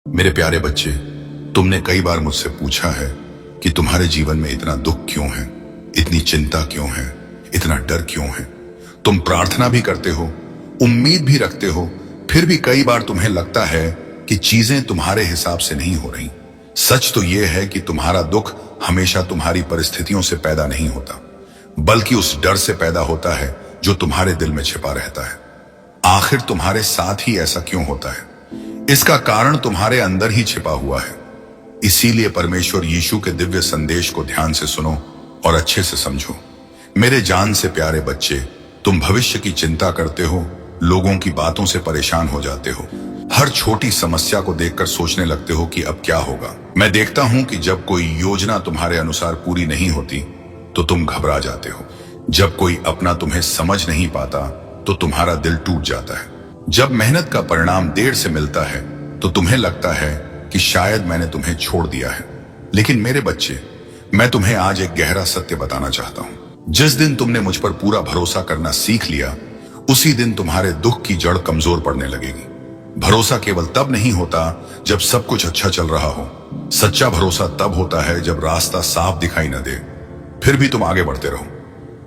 मेरे प्यारे बच्चे, तुमने कई बार मुझसे पूछा है कि तुम्हारे जीवन में इतना दुख क्यों है, इतनी चिंता क्यों है, इतना डर क्यों है। तुम प्रार्थना भी करते हो, उम्मीद भी रखते हो, फिर भी कई बार तुम्हें लगता है कि चीजें तुम्हारे हिसाब से नहीं हो रही। सच तो यह है कि तुम्हारा दुख हमेशा तुम्हारी परिस्थितियों से पैदा नहीं होता, बल्कि उस डर से पैदा होता है जो तुम्हारे दिल में छिपा रहता है। आखिर तुम्हारे साथ ही ऐसा क्यों होता है? इसका कारण तुम्हारे अंदर ही छिपा हुआ है। इसीलिए परमेश्वर यीशु के दिव्य संदेश को ध्यान से सुनो और अच्छे से समझो। मेरे जान से प्यारे बच्चे, तुम भविष्य की चिंता करते हो, लोगों की बातों से परेशान हो जाते हो, हर छोटी समस्या को देखकर सोचने लगते हो कि अब क्या होगा। मैं देखता हूं कि जब कोई योजना तुम्हारे अनुसार पूरी नहीं होती तो तुम घबरा जाते हो। जब कोई अपना तुम्हें समझ नहीं पाता तो तुम्हारा दिल टूट जाता है। जब मेहनत का परिणाम देर से मिलता है तो तुम्हें लगता है कि शायद मैंने तुम्हें छोड़ दिया है। लेकिन मेरे बच्चे, मैं तुम्हें आज एक गहरा सत्य बताना चाहता हूं। जिस दिन तुमने मुझ पर पूरा भरोसा करना सीख लिया, उसी दिन तुम्हारे दुख की जड़ कमजोर पड़ने लगेगी। भरोसा केवल तब नहीं होता जब सब कुछ अच्छा चल रहा हो। सच्चा भरोसा तब होता है जब रास्ता साफ दिखाई न दे, फिर भी तुम आगे बढ़ते रहो।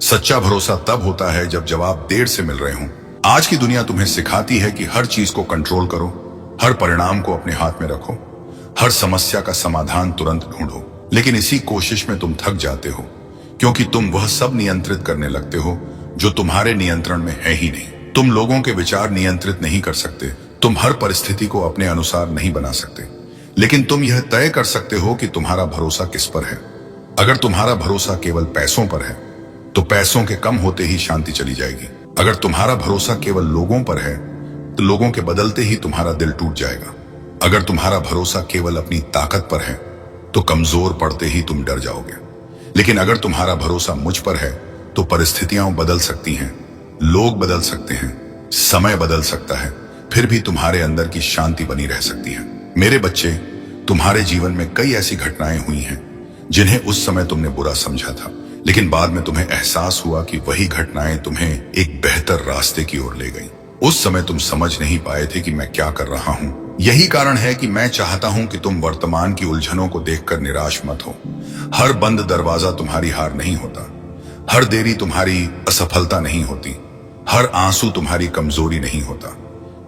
सच्चा भरोसा तब होता है जब जवाब देर से मिल रहे हों। आज की दुनिया तुम्हें सिखाती है कि हर चीज को कंट्रोल करो, हर परिणाम को अपने हाथ में रखो, हर समस्या का समाधान तुरंत ढूंढो। लेकिन इसी कोशिश में तुम थक जाते हो, क्योंकि तुम वह सब नियंत्रित करने लगते हो जो तुम्हारे नियंत्रण में है ही नहीं। तुम लोगों के विचार नियंत्रित नहीं कर सकते, तुम हर परिस्थिति को अपने अनुसार नहीं बना सकते, लेकिन तुम यह तय कर सकते हो कि तुम्हारा भरोसा किस पर है। अगर तुम्हारा भरोसा केवल पैसों पर है तो पैसों के कम होते ही शांति चली जाएगी। अगर तुम्हारा भरोसा केवल लोगों पर है तो लोगों के बदलते ही तुम्हारा दिल टूट जाएगा। अगर तुम्हारा भरोसा केवल अपनी ताकत पर है तो कमजोर पड़ते ही तुम डर जाओगे। लेकिन अगर तुम्हारा भरोसा मुझ पर है तो परिस्थितियां बदल सकती हैं, लोग बदल सकते हैं, समय बदल सकता है, फिर भी तुम्हारे अंदर की शांति बनी रह सकती है। मेरे बच्चे, तुम्हारे जीवन में कई ऐसी घटनाएं हुई हैं जिन्हें उस समय तुमने बुरा समझा था, लेकिन बाद में तुम्हें एहसास हुआ कि वही घटनाएं तुम्हें एक बेहतर रास्ते की ओर ले गईं। उस समय तुम समझ नहीं पाए थे कि मैं क्या कर रहा हूं। यही कारण है कि मैं चाहता हूं कि तुम वर्तमान की उलझनों को देखकर निराश मत हो। हर बंद दरवाजा तुम्हारी हार नहीं होता, हर देरी तुम्हारी असफलता नहीं होती, हर आंसू तुम्हारी कमजोरी नहीं होता।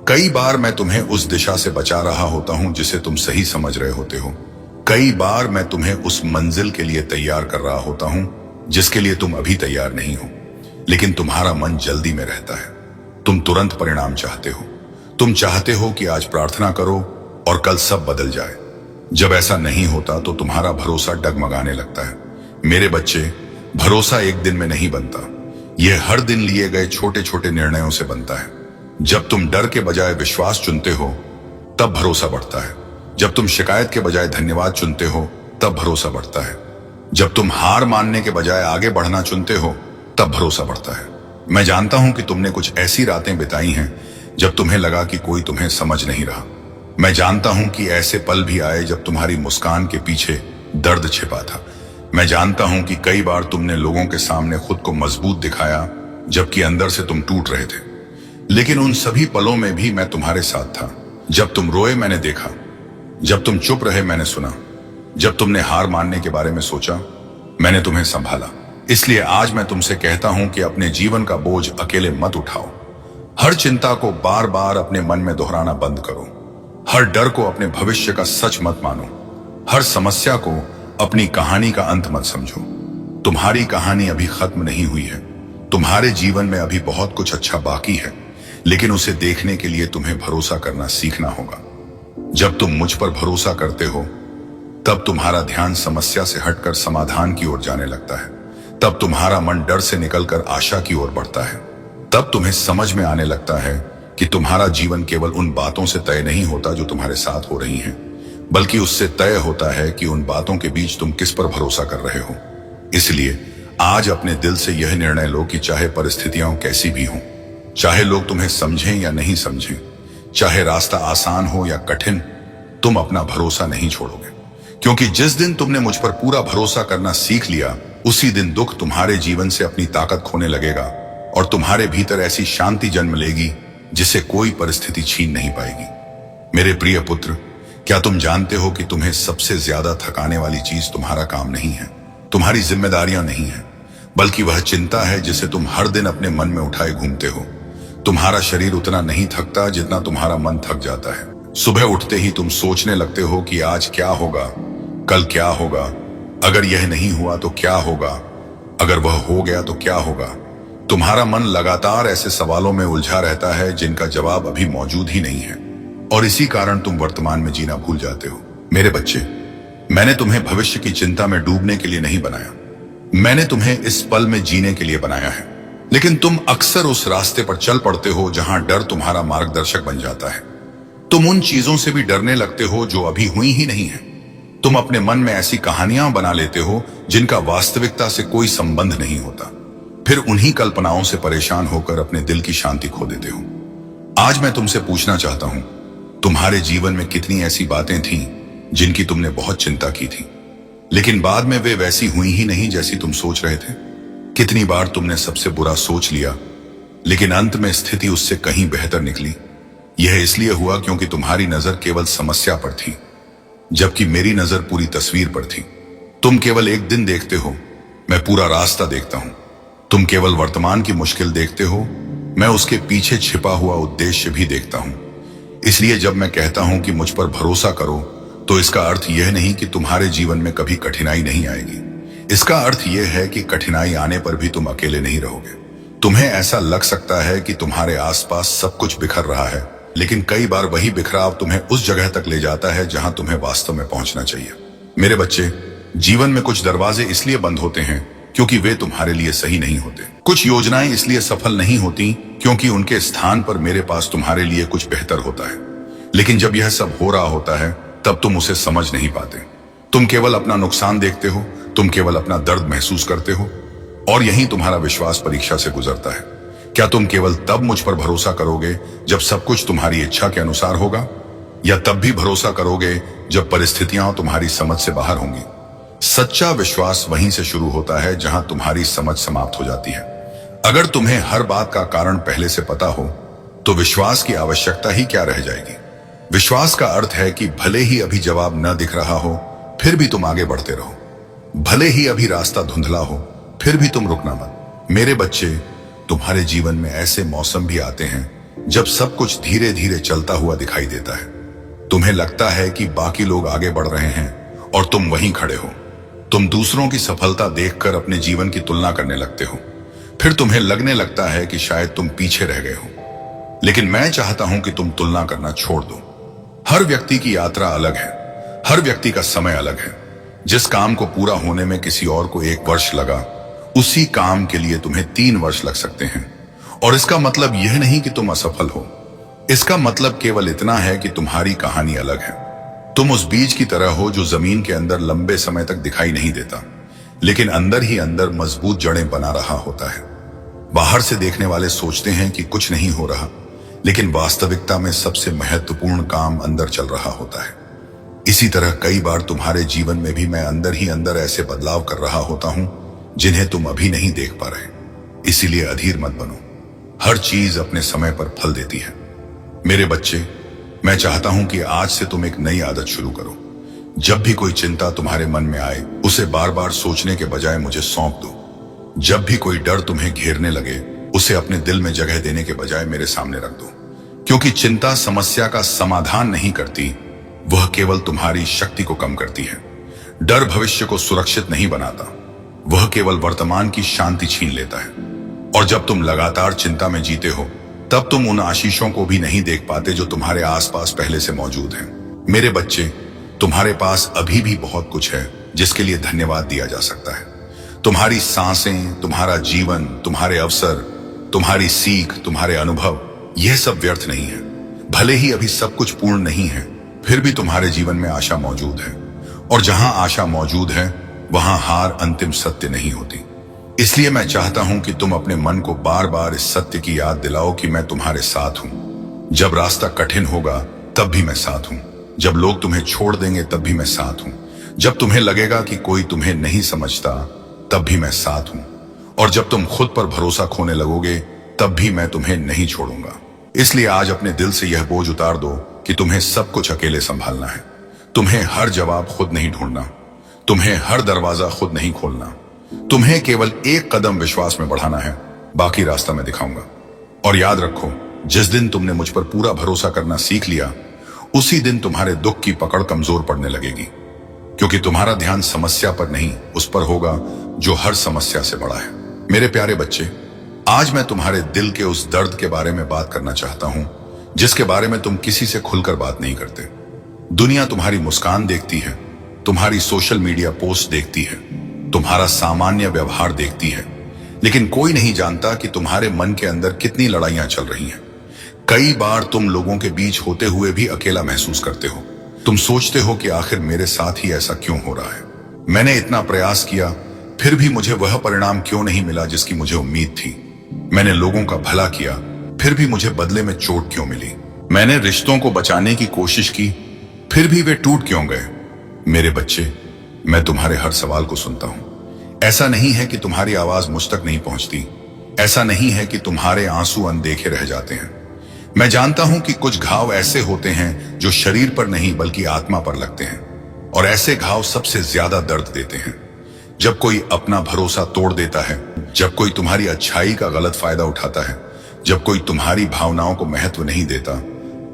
कई बार मैं तुम्हें उस दिशा से बचा रहा होता हूं जिसे तुम सही समझ रहे होते हो। कई बार मैं तुम्हें उस मंजिल के लिए तैयार कर रहा होता हूं जिसके लिए तुम अभी तैयार नहीं हो। लेकिन तुम्हारा मन जल्दी में रहता है, तुम तुरंत परिणाम चाहते हो। तुम चाहते हो कि आज प्रार्थना करो और कल सब बदल जाए। जब ऐसा नहीं होता तो तुम्हारा भरोसा डगमगाने लगता है। मेरे बच्चे, भरोसा एक दिन में नहीं बनता, यह हर दिन लिए गए छोटे छोटे निर्णयों से बनता है। जब तुम डर के बजाय विश्वास चुनते हो तब भरोसा बढ़ता है। जब तुम शिकायत के बजाय धन्यवाद चुनते हो तब भरोसा बढ़ता है। जब तुम हार मानने के बजाय आगे बढ़ना चुनते हो तब भरोसा बढ़ता है। मैं जानता हूं कि तुमने कुछ ऐसी रातें बिताई हैं जब तुम्हें लगा कि कोई तुम्हें समझ नहीं रहा। मैं जानता हूं कि ऐसे पल भी आए जब तुम्हारी मुस्कान के पीछे दर्द छिपा था। मैं जानता हूं कि कई बार तुमने लोगों के सामने खुद को मजबूत दिखाया जबकि अंदर से तुम टूट रहे थे। लेकिन उन सभी पलों में भी मैं तुम्हारे साथ था। जब तुम रोए मैंने देखा, जब तुम चुप रहे मैंने सुना, जब तुमने हार मानने के बारे में सोचा मैंने तुम्हें संभाला। इसलिए आज मैं तुमसे कहता हूं कि अपने जीवन का बोझ अकेले मत उठाओ। हर चिंता को बार बार अपने मन में दोहराना बंद करो। हर डर को अपने भविष्य का सच मत मानो। हर समस्या को अपनी कहानी का अंत मत समझो। तुम्हारी कहानी अभी खत्म नहीं हुई है। तुम्हारे जीवन में अभी बहुत कुछ अच्छा बाकी है, लेकिन उसे देखने के लिए तुम्हें भरोसा करना सीखना होगा। जब तुम मुझ पर भरोसा करते हो तब तुम्हारा ध्यान समस्या से हटकर समाधान की ओर जाने लगता है। तब तुम्हारा मन डर से निकलकर आशा की ओर बढ़ता है। तब तुम्हें समझ में आने लगता है कि तुम्हारा जीवन केवल उन बातों से तय नहीं होता जो तुम्हारे साथ हो रही हैं, बल्कि उससे तय होता है कि उन बातों के बीच तुम किस पर भरोसा कर रहे हो। इसलिए आज अपने दिल से यह निर्णय लो कि चाहे परिस्थितियां कैसी भी हों, चाहे लोग तुम्हें समझें या नहीं समझें, चाहे रास्ता आसान हो या कठिन, तुम अपना भरोसा नहीं छोड़ोगे। क्योंकि जिस दिन तुमने मुझ पर पूरा भरोसा करना सीख लिया, उसी दिन दुख तुम्हारे जीवन से अपनी ताकत खोने लगेगा और तुम्हारे भीतर ऐसी शांति जन्म लेगी जिसे कोई परिस्थिति छीन नहीं पाएगी। मेरे प्रिय पुत्र, क्या तुम जानते हो कि तुम्हें सबसे ज्यादा थकाने वाली चीज तुम्हारा काम नहीं है, तुम्हारी जिम्मेदारियां नहीं है, बल्कि वह चिंता है जिसे तुम हर दिन अपने मन में उठाए घूमते हो। तुम्हारा शरीर उतना नहीं थकता जितना तुम्हारा मन थक जाता है। सुबह उठते ही तुम सोचने लगते हो कि आज क्या होगा, कल क्या होगा, अगर यह नहीं हुआ तो क्या होगा, अगर वह हो गया तो क्या होगा। तुम्हारा मन लगातार ऐसे सवालों में उलझा रहता है जिनका जवाब अभी मौजूद ही नहीं है, और इसी कारण तुम वर्तमान में जीना भूल जाते हो। मेरे बच्चे, मैंने तुम्हें भविष्य की चिंता में डूबने के लिए नहीं बनाया, मैंने तुम्हें इस पल में जीने के लिए बनाया है। लेकिन तुम अक्सर उस रास्ते पर चल पड़ते हो जहां डर तुम्हारा मार्गदर्शक बन जाता है। तुम उन चीजों से भी डरने लगते हो जो अभी हुई ही नहीं है। तुम अपने मन में ऐसी कहानियां बना लेते हो जिनका वास्तविकता से कोई संबंध नहीं होता। फिर उन्हीं कल्पनाओं से परेशान होकर अपने दिल की शांति खो देते हो। आज मैं तुमसे पूछना चाहता हूं, तुम्हारे जीवन में कितनी ऐसी बातें थीं जिनकी तुमने बहुत चिंता की थी, लेकिन बाद में वे वैसी हुई ही नहीं जैसी तुम सोच रहे थे। कितनी बार तुमने सबसे बुरा सोच लिया, लेकिन अंत में स्थिति उससे कहीं बेहतर निकली। यह इसलिए हुआ क्योंकि तुम्हारी नजर केवल समस्या पर थी, जबकि मेरी नजर पूरी तस्वीर पर थी। तुम केवल एक दिन देखते हो, मैं पूरा रास्ता देखता हूं। तुम केवल वर्तमान की मुश्किल देखते हो, मैं उसके पीछे छिपा हुआ उद्देश्य भी देखता हूं। इसलिए जब मैं कहता हूं कि मुझ पर भरोसा करो, तो इसका अर्थ यह नहीं कि तुम्हारे जीवन में कभी कठिनाई नहीं आएगी। इसका अर्थ यह है कि कठिनाई आने पर भी तुम अकेले नहीं रहोगे। तुम्हें ऐसा लग सकता है कि तुम्हारे आसपास सब कुछ बिखर रहा है, लेकिन कई बार वही बिखराव तुम्हें उस जगह तक ले जाता है जहां तुम्हें वास्तव में पहुंचना चाहिए। मेरे बच्चे, जीवन में कुछ दरवाजे इसलिए बंद होते हैं क्योंकि वे तुम्हारे लिए सही नहीं होते। कुछ योजनाएं इसलिए सफल नहीं होती क्योंकि उनके स्थान पर मेरे पास तुम्हारे लिए कुछ बेहतर होता है। लेकिन जब यह सब हो रहा होता है, तब तुम उसे समझ नहीं पाते। तुम केवल अपना नुकसान देखते हो, तुम केवल अपना दर्द महसूस करते हो, और यही तुम्हारा विश्वास परीक्षा से गुजरता है। क्या तुम केवल तब मुझ पर भरोसा करोगे जब सब कुछ तुम्हारी इच्छा के अनुसार होगा, या तब भी भरोसा करोगे जब परिस्थितियां तुम्हारी समझ से बाहर होंगी? सच्चा विश्वास वहीं से शुरू होता है जहां तुम्हारी समझ समाप्त हो जाती है। अगर तुम्हें हर बात का कारण पहले से पता हो, तो विश्वास की आवश्यकता ही क्या रह जाएगी। विश्वास का अर्थ है कि भले ही अभी जवाब न दिख रहा हो, फिर भी तुम आगे बढ़ते रहो। भले ही अभी रास्ता धुंधला हो, फिर भी तुम रुकना मत। मेरे बच्चे, तुम्हारे जीवन में ऐसे मौसम भी आते हैं जब सब कुछ धीरे धीरे चलता हुआ दिखाई देता है। तुम्हें लगता है कि बाकी लोग आगे बढ़ रहे हैं और तुम वहीं खड़े हो। तुम दूसरों की सफलता देखकर अपने जीवन की तुलना करने लगते हो। फिर तुम्हें लगने लगता है कि शायद तुम पीछे रह गए हो। लेकिन मैं चाहता हूं कि तुम तुलना करना छोड़ दो। हर व्यक्ति की यात्रा अलग है, हर व्यक्ति का समय अलग है। जिस काम को पूरा होने में किसी और को 1 वर्ष लगा, उसी काम के लिए तुम्हें 3 वर्ष लग सकते हैं। और इसका मतलब यह नहीं कि तुम असफल हो, इसका मतलब केवल इतना है कि तुम्हारी कहानी अलग है। तुम उस बीज की तरह हो जो जमीन के अंदर लंबे समय तक दिखाई नहीं देता, लेकिन अंदर ही अंदर मजबूत जड़ें बना रहा होता है। बाहर से देखने वाले सोचते हैं कि कुछ नहीं हो रहा, लेकिन वास्तविकता में सबसे महत्वपूर्ण काम अंदर चल रहा होता है। इसी तरह कई बार तुम्हारे जीवन में भी मैं अंदर ही अंदर ऐसे बदलाव कर रहा होता हूं जिन्हें तुम अभी नहीं देख पा रहे। इसीलिए अधीर मत बनो, हर चीज अपने समय पर फल देती है। मेरे बच्चे, मैं चाहता हूं कि आज से तुम एक नई आदत शुरू करो। जब भी कोई चिंता तुम्हारे मन में आए, उसे बार बार सोचने के बजाय मुझे सौंप दो। जब भी कोई डर तुम्हें घेरने लगे, उसे अपने दिल में जगह देने के बजाय मेरे सामने रख दो। क्योंकि चिंता समस्या का समाधान नहीं करती, वह केवल तुम्हारी शक्ति को कम करती है। डर भविष्य को सुरक्षित नहीं बनाता, वह केवल वर्तमान की शांति छीन लेता है। और जब तुम लगातार चिंता में जीते हो, तब तुम उन आशीषों को भी नहीं देख पाते जो तुम्हारे आसपास पहले से मौजूद हैं। मेरे बच्चे, तुम्हारे पास अभी भी बहुत कुछ है जिसके लिए धन्यवाद दिया जा सकता है। तुम्हारी सांसें, तुम्हारा जीवन, तुम्हारे अवसर, तुम्हारी सीख, तुम्हारे अनुभव, यह सब व्यर्थ नहीं है। भले ही अभी सब कुछ पूर्ण नहीं है, फिर भी तुम्हारे जीवन में आशा मौजूद है। और जहां आशा मौजूद है, वहां हार अंतिम सत्य नहीं होती। इसलिए मैं चाहता हूं कि तुम अपने मन को बार बार इस सत्य की याद दिलाओ कि मैं तुम्हारे साथ हूं। जब रास्ता कठिन होगा, तब भी मैं साथ हूं। जब लोग तुम्हें छोड़ देंगे, तब भी मैं साथ हूं। जब तुम्हें लगेगा कि कोई तुम्हें नहीं समझता, तब भी मैं साथ हूं। और जब तुम खुद पर भरोसा खोने लगोगे, तब भी मैं तुम्हें नहीं छोड़ूंगा। इसलिए आज अपने दिल से यह बोझ उतार दो कि तुम्हें सब कुछ अकेले संभालना है। तुम्हें हर जवाब खुद नहीं ढूंढना, तुम्हें हर दरवाजा खुद नहीं खोलना, तुम्हें केवल एक कदम विश्वास में बढ़ाना है, बाकी रास्ता मैं दिखाऊंगा। और याद रखो, जिस दिन तुमने मुझ पर पूरा भरोसा करना सीख लिया, उसी दिन तुम्हारे दुख की पकड़ कमजोर पड़ने लगेगी, क्योंकि तुम्हारा ध्यान समस्या पर नहीं उस पर होगा जो हर समस्या से बड़ा है। मेरे प्यारे बच्चे, आज मैं तुम्हारे दिल के उस दर्द के बारे में बात करना चाहता हूं जिसके बारे में तुम किसी से खुलकर बात नहीं करते। दुनिया तुम्हारी मुस्कान देखती है, तुम्हारी सोशल मीडिया पोस्ट देखती है, तुम्हारा सामान्य व्यवहार देखती है, लेकिन कोई नहीं जानता कि तुम्हारे मन के अंदर कितनी लड़ाइयां चल रही हैं। कई बार तुम लोगों के बीच होते हुए भी अकेला महसूस करते हो। तुम सोचते हो कि आखिर मेरे साथ ही ऐसा क्यों हो रहा है। मैंने इतना प्रयास किया, फिर भी मुझे वह परिणाम क्यों नहीं मिला जिसकी मुझे उम्मीद थी। मैंने लोगों का भला किया, फिर भी मुझे बदले में चोट क्यों मिली। मैंने रिश्तों को बचाने की कोशिश की, फिर भी वे टूट क्यों गए। मेरे बच्चे, मैं तुम्हारे हर सवाल को सुनता हूं। ऐसा नहीं है कि तुम्हारी आवाज मुझ तक नहीं पहुंचती, ऐसा नहीं है कि तुम्हारे आंसू अनदेखे रह जाते हैं। मैं जानता हूं कि कुछ घाव ऐसे होते हैं जो शरीर पर नहीं बल्कि आत्मा पर लगते हैं, और ऐसे घाव सबसे ज्यादा दर्द देते हैं। जब कोई अपना भरोसा तोड़ देता है, जब कोई तुम्हारी अच्छाई का गलत फायदा उठाता है, जब कोई तुम्हारी भावनाओं को महत्व नहीं देता,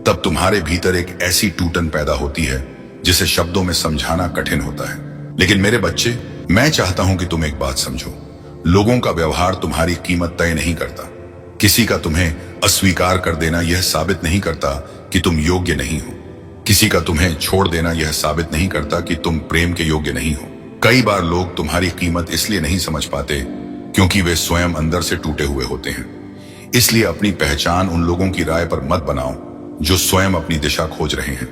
तब तुम्हारे भीतर एक ऐसी टूटन पैदा होती है जिसे शब्दों में समझाना कठिन होता है। लेकिन मेरे बच्चे, मैं चाहता हूं कि तुम एक बात समझो, लोगों का व्यवहार तुम्हारी कीमत तय नहीं करता। किसी का तुम्हें अस्वीकार कर देना यह साबित नहीं करता कि तुम योग्य नहीं हो। किसी का तुम्हें छोड़ देना यह साबित नहीं करता कि तुम प्रेम के योग्य नहीं हो। कई बार लोग तुम्हारी कीमत इसलिए नहीं समझ पाते क्योंकि वे स्वयं अंदर से टूटे हुए होते हैं। इसलिए अपनी पहचान उन लोगों की राय पर मत बनाओ जो स्वयं अपनी दिशा खोज रहे हैं।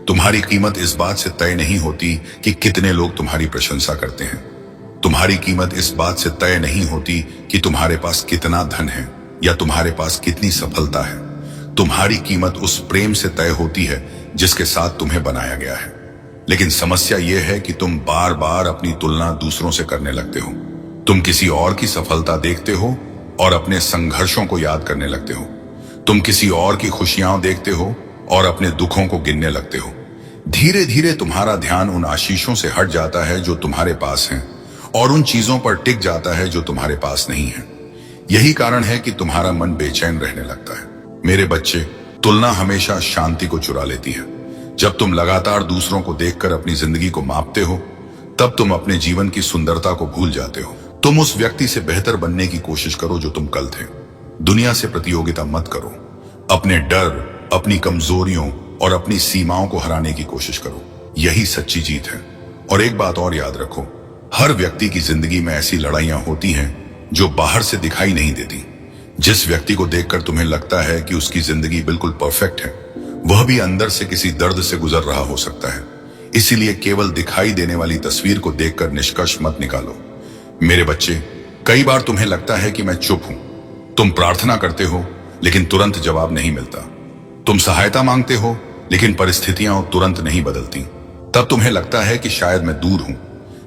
तुम्हारी कीमत इस बात से तय नहीं होती कि कितने लोग तुम्हारी प्रशंसा करते हैं। तुम्हारी कीमत इस बात से तय नहीं होती कि तुम्हारे पास कितना धन है या तुम्हारे पास कितनी सफलता है। तुम्हारी कीमत उस प्रेम से तय होती है जिसके साथ तुम्हें बनाया गया है। लेकिन समस्या यह है कि तुम बार बार अपनी तुलना दूसरों से करने लगते हो। तुम किसी और की सफलता देखते हो और अपने संघर्षों को याद करने लगते हो। तुम किसी और की खुशियां देखते हो और अपने दुखों को गिनने लगते हो। धीरे धीरे तुम्हारा ध्यान उन आशीषों से हट जाता है जो तुम्हारे पास हैं, और उन चीजों पर टिक जाता है जो तुम्हारे पास नहीं है। यही कारण है कि तुम्हारा मन बेचैन रहने लगता है। मेरे बच्चे, तुलना हमेशा शांति को चुरा लेती है। जब तुम लगातार दूसरों को देखकर अपनी जिंदगी को मापते हो, तब तुम अपने जीवन की सुंदरता को भूल जाते हो। तुम उस व्यक्ति से बेहतर बनने की कोशिश करो जो तुम कल थे। दुनिया से प्रतियोगिता मत करो। अपने डर, अपनी कमजोरियों और अपनी सीमाओं को हराने की कोशिश करो। यही सच्ची जीत है। और एक बात और याद रखो, हर व्यक्ति की जिंदगी में ऐसी लड़ाइयां होती हैं जो बाहर से दिखाई नहीं देती। जिस व्यक्ति को देखकर तुम्हें लगता है कि उसकी जिंदगी बिल्कुल परफेक्ट है, वह भी अंदर से किसी दर्द से गुजर रहा हो सकता है। इसीलिए केवल दिखाई देने वाली तस्वीर को देखकर निष्कर्ष मत निकालो। मेरे बच्चे, कई बार तुम्हें लगता है कि मैं चुप हूं। तुम प्रार्थना करते हो लेकिन तुरंत जवाब नहीं मिलता। तुम सहायता मांगते हो लेकिन परिस्थितियां तुरंत नहीं बदलती। तब तुम्हें लगता है कि शायद मैं दूर हूं,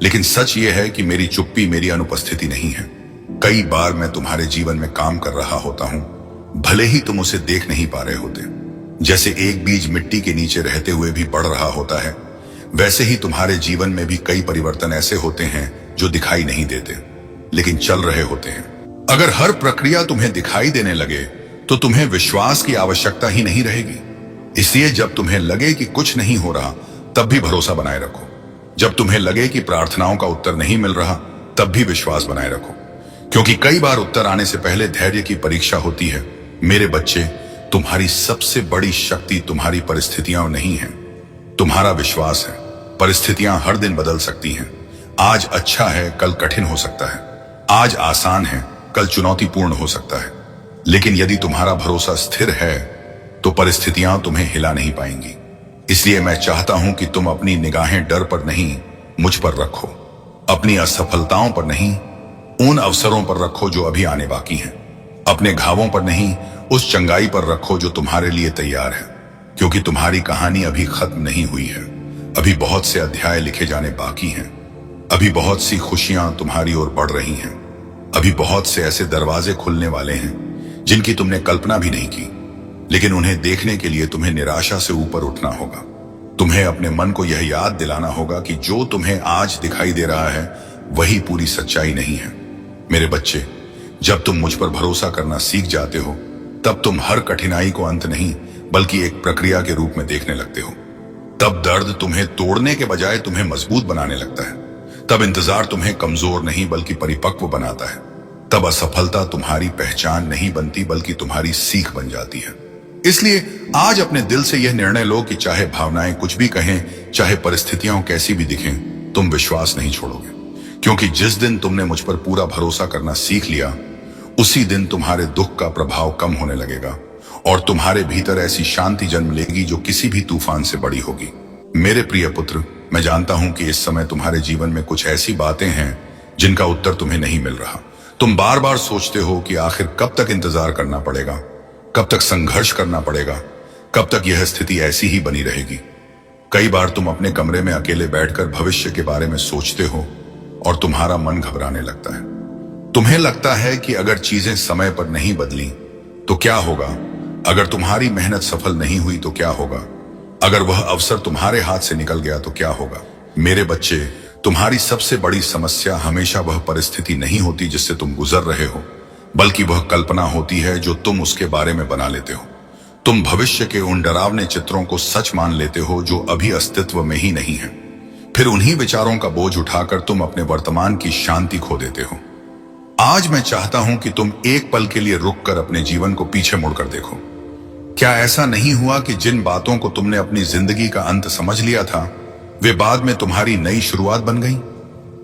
लेकिन सच यह है कि मेरी चुप्पी मेरी अनुपस्थिति नहीं है। कई बार मैं तुम्हारे जीवन में काम कर रहा होता हूं, भले ही तुम उसे देख नहीं पा रहे होते। जैसे एक बीज मिट्टी के नीचे रहते हुए भी बढ़ रहा होता है, वैसे ही तुम्हारे जीवन में भी कई परिवर्तन ऐसे होते हैं जो दिखाई नहीं देते लेकिन चल रहे होते हैं। अगर हर प्रक्रिया तुम्हें दिखाई देने लगे तो तुम्हें विश्वास की आवश्यकता ही नहीं रहेगी। इसलिए जब तुम्हें लगे कि कुछ नहीं हो रहा, तब भी भरोसा बनाए रखो। जब तुम्हें लगे कि प्रार्थनाओं का उत्तर नहीं मिल रहा, तब भी विश्वास बनाए रखो, क्योंकि कई बार उत्तर आने से पहले धैर्य की परीक्षा होती है। मेरे बच्चे, तुम्हारी सबसे बड़ी शक्ति तुम्हारी परिस्थितियां नहीं है, तुम्हारा विश्वास है। परिस्थितियां हर दिन बदल सकती हैं। आज अच्छा है, कल कठिन हो सकता है। आज आसान है, कल चुनौतीपूर्ण हो सकता है। लेकिन यदि तुम्हारा भरोसा स्थिर है तो परिस्थितियां तुम्हें हिला नहीं पाएंगी। इसलिए मैं चाहता हूं कि तुम अपनी निगाहें डर पर नहीं, मुझ पर रखो। अपनी असफलताओं पर नहीं, उन अवसरों पर रखो जो अभी आने बाकी हैं। अपने घावों पर नहीं, उस चंगाई पर रखो जो तुम्हारे लिए तैयार है। क्योंकि तुम्हारी कहानी अभी खत्म नहीं हुई है। अभी बहुत से अध्याय लिखे जाने बाकी हैं। अभी बहुत सी खुशियां तुम्हारी ओर बढ़ रही हैं। अभी बहुत से ऐसे दरवाजे खुलने वाले हैं जिनकी तुमने कल्पना भी नहीं की, लेकिन उन्हें देखने के लिए तुम्हें निराशा से ऊपर उठना होगा। तुम्हें अपने मन को यह याद दिलाना होगा कि जो तुम्हें आज दिखाई दे रहा है वही पूरी सच्चाई नहीं है। मेरे बच्चे, जब तुम मुझ पर भरोसा करना सीख जाते हो तब तुम हर कठिनाई को अंत नहीं बल्कि एक प्रक्रिया के रूप में देखने लगते हो। तब दर्द तुम्हें तोड़ने के बजाय तुम्हें मजबूत बनाने लगता है। तब इंतजार तुम्हें कमजोर नहीं बल्कि परिपक्व बनाता है। तब असफलता तुम्हारी पहचान नहीं बनती बल्कि तुम्हारी सीख बन जाती है। इसलिए आज अपने दिल से यह निर्णय लो कि चाहे भावनाएं कुछ भी कहें, चाहे परिस्थितियां कैसी भी दिखें, तुम विश्वास नहीं छोड़ोगे। क्योंकि जिस दिन तुमने मुझ पर पूरा भरोसा करना सीख लिया, उसी दिन तुम्हारे दुख का प्रभाव कम होने लगेगा और तुम्हारे भीतर ऐसी शांति जन्म लेगी जो किसी भी तूफान से बड़ी होगी। मेरे प्रिय पुत्र, मैं जानता हूं कि इस समय तुम्हारे जीवन में कुछ ऐसी बातें हैं जिनका उत्तर तुम्हें नहीं मिल रहा। तुम बार बार सोचते हो कि आखिर कब तक इंतजार करना पड़ेगा, कब तक संघर्ष करना पड़ेगा, कब तक यह स्थिति ऐसी ही बनी रहेगी। कई बार तुम अपने कमरे में अकेले बैठकर भविष्य के बारे में सोचते हो और तुम्हारा मन घबराने लगता है। तुम्हें लगता है कि अगर चीजें समय पर नहीं बदली तो क्या होगा, अगर तुम्हारी मेहनत सफल नहीं हुई तो क्या होगा, अगर वह अवसर तुम्हारे हाथ से निकल गया तो क्या होगा। मेरे बच्चे, तुम्हारी सबसे बड़ी समस्या हमेशा वह परिस्थिति नहीं होती जिससे तुम गुजर रहे हो, बल्कि वह कल्पना होती है जो तुम उसके बारे में बना लेते हो। तुम भविष्य के उन डरावने चित्रों को सच मान लेते हो जो अभी अस्तित्व में ही नहीं है। फिर उन्हीं विचारों का बोझ उठाकर तुम अपने वर्तमान की शांति खो देते हो। आज मैं चाहता हूं कि तुम एक पल के लिए रुककर अपने जीवन को पीछे मुड़कर देखो। क्या ऐसा नहीं हुआ कि जिन बातों को तुमने अपनी जिंदगी का अंत समझ लिया था, वे बाद में तुम्हारी नई शुरुआत बन गई?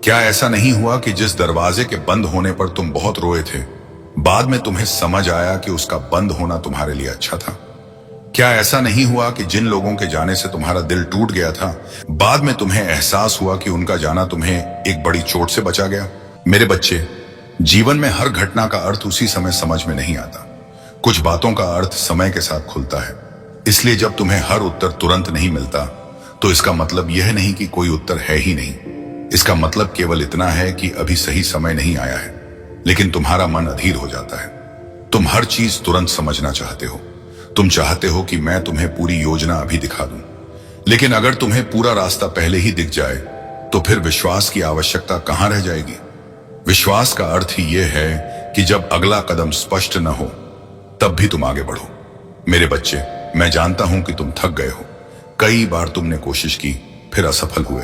क्या ऐसा नहीं हुआ कि जिस दरवाजे के बंद होने पर तुम बहुत रोए थे, बाद में तुम्हें समझ आया कि उसका बंद होना तुम्हारे लिए अच्छा था? क्या ऐसा नहीं हुआ कि जिन लोगों के जाने से तुम्हारा दिल टूट गया था, बाद में तुम्हें एहसास हुआ कि उनका जाना तुम्हें एक बड़ी चोट से बचा गया? मेरे बच्चे, जीवन में हर घटना का अर्थ उसी समय समझ में नहीं आता। कुछ बातों का अर्थ समय के साथ खुलता है। इसलिए जब तुम्हें हर उत्तर तुरंत नहीं मिलता तो इसका मतलब यह नहीं कि कोई उत्तर है ही नहीं। इसका मतलब केवल इतना है कि अभी सही समय नहीं आया है। लेकिन तुम्हारा मन अधीर हो जाता है। तुम हर चीज तुरंत समझना चाहते हो। तुम चाहते हो कि मैं तुम्हें पूरी योजना अभी दिखा दूं। लेकिन अगर तुम्हें पूरा रास्ता पहले ही दिख जाए तो फिर विश्वास की आवश्यकता कहां रह जाएगी? विश्वास का अर्थ ही यह है कि जब अगला कदम स्पष्ट न हो तब भी तुम आगे बढ़ो। मेरे बच्चे, मैं जानता हूं कि तुम थक गए हो। कई बार तुमने कोशिश की, फिर असफल हुए,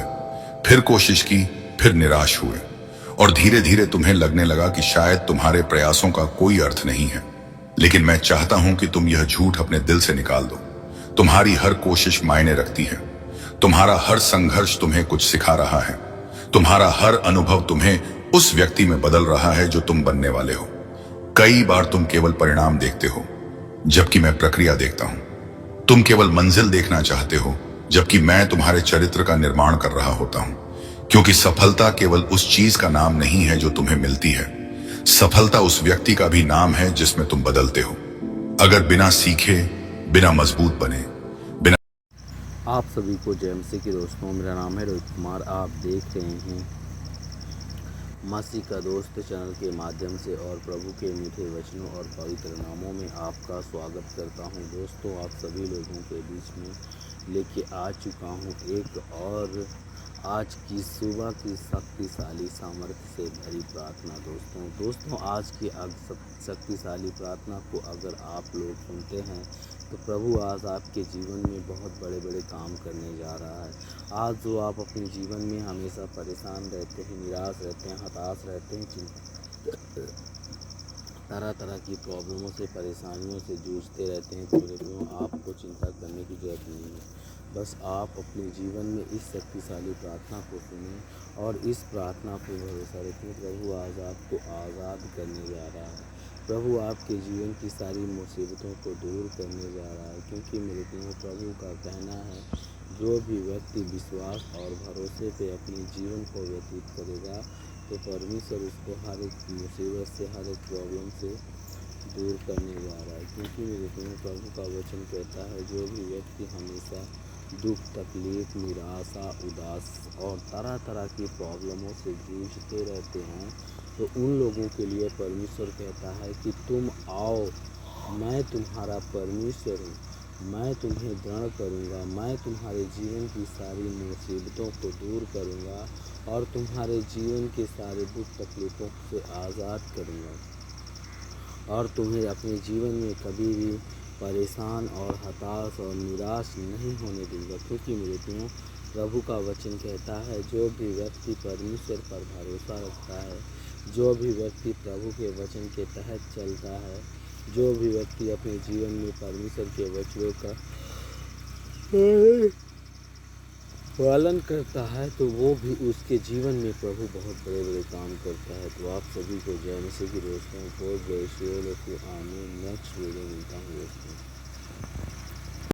फिर कोशिश की, फिर निराश हुए और धीरे धीरे तुम्हें लगने लगा कि शायद तुम्हारे प्रयासों का कोई अर्थ नहीं है। लेकिन मैं चाहता हूं कि तुम यह झूठ अपने दिल से निकाल दो। तुम्हारी हर कोशिश मायने रखती है। तुम्हारा हर संघर्ष तुम्हें कुछ सिखा रहा है। तुम्हारा हर अनुभव तुम्हें उस व्यक्ति में बदल रहा है जो तुम बनने वाले हो। कई बार तुम केवल परिणाम देखते हो जबकि मैं प्रक्रिया देखता हूं। तुम केवल मंजिल देखना चाहते हो जबकि मैं तुम्हारे चरित्र का निर्माण कर रहा होता हूं। क्योंकि सफलता केवल उस चीज का नाम नहीं है जो तुम्हें मिलती है। सफलता उस व्यक्ति का भी नाम है जिसमें तुम बदलते हो। अगर बिना सीखे, बिना मजबूत बने, बिना। आप सभी को जय मसीह के दोस्तों, मेरा नाम है रोहित कुमार। आप देख रहे हैं मसीह का दोस्त चैनल के माध्यम से और प्रभु के मीठे वचनों और पवित्र नामों में आपका स्वागत करता हूं। दोस्तों, आप सभी लोगों के बीच में लेके आ चुका हूं एक और आज की सुबह की शक्तिशाली सामर्थ्य से भरी प्रार्थना। दोस्तों आज की शक्तिशाली प्रार्थना को अगर आप लोग सुनते हैं तो प्रभु आज आपके जीवन में बहुत बड़े बड़े काम करने जा रहा है। आज जो आप अपने जीवन में हमेशा परेशान रहते हैं, निराश रहते हैं, हताश रहते हैं, तरह तरह की प्रॉब्लमों से, परेशानियों से जूझते रहते हैं, तो आपको चिंता करने की जरूरत नहीं है। बस आप अपने जीवन में इस शक्तिशाली प्रार्थना को सुनें और इस प्रार्थना पर भरोसा रखें। प्रभु आज आपको आज़ाद करने जा रहा है। प्रभु आपके जीवन की सारी मुसीबतों को दूर करने जा रहा है। क्योंकि मेरे प्रिय, प्रभु का कहना है, जो भी व्यक्ति विश्वास और भरोसे पे अपने जीवन को व्यतीत करेगा तो परमेश्वर उसको हर एक मुसीबत से, हर एक प्रॉब्लम से दूर करने जा रहा है। क्योंकि मेरे प्रिय, प्रभु का वचन कहता है, जो भी व्यक्ति हमेशा दुख, तकलीफ, निराशा, उदास और तरह तरह की प्रॉब्लमों से जूझते रहते हैं, तो उन लोगों के लिए परमेश्वर कहता है कि तुम आओ, मैं तुम्हारा परमेश्वर हूँ, मैं तुम्हें दृढ़ करूँगा, मैं तुम्हारे जीवन की सारी मुसीबतों को दूर करूँगा और तुम्हारे जीवन के सारे दुख तकलीफ़ों से आज़ाद करूँगा और तुम्हें अपने जीवन में कभी भी परेशान और हताश और निराश नहीं होने दूँगा। क्योंकि मेरे प्रियो, प्रभु का वचन कहता है, जो भी व्यक्ति परमेश्वर पर भरोसा रखता है, जो भी व्यक्ति प्रभु के वचन के तहत चलता है, जो भी व्यक्ति अपने जीवन में परमेश्वर के वचनों का पालन करता है, तो वो भी उसके जीवन में प्रभु बहुत बड़े बड़े काम करता है। तो आप सभी को जय मसीह की दोस्तों, बहुत जय श्री आमीन। नेक्स्ट वीडियो मिलता हूँ दोस्तों।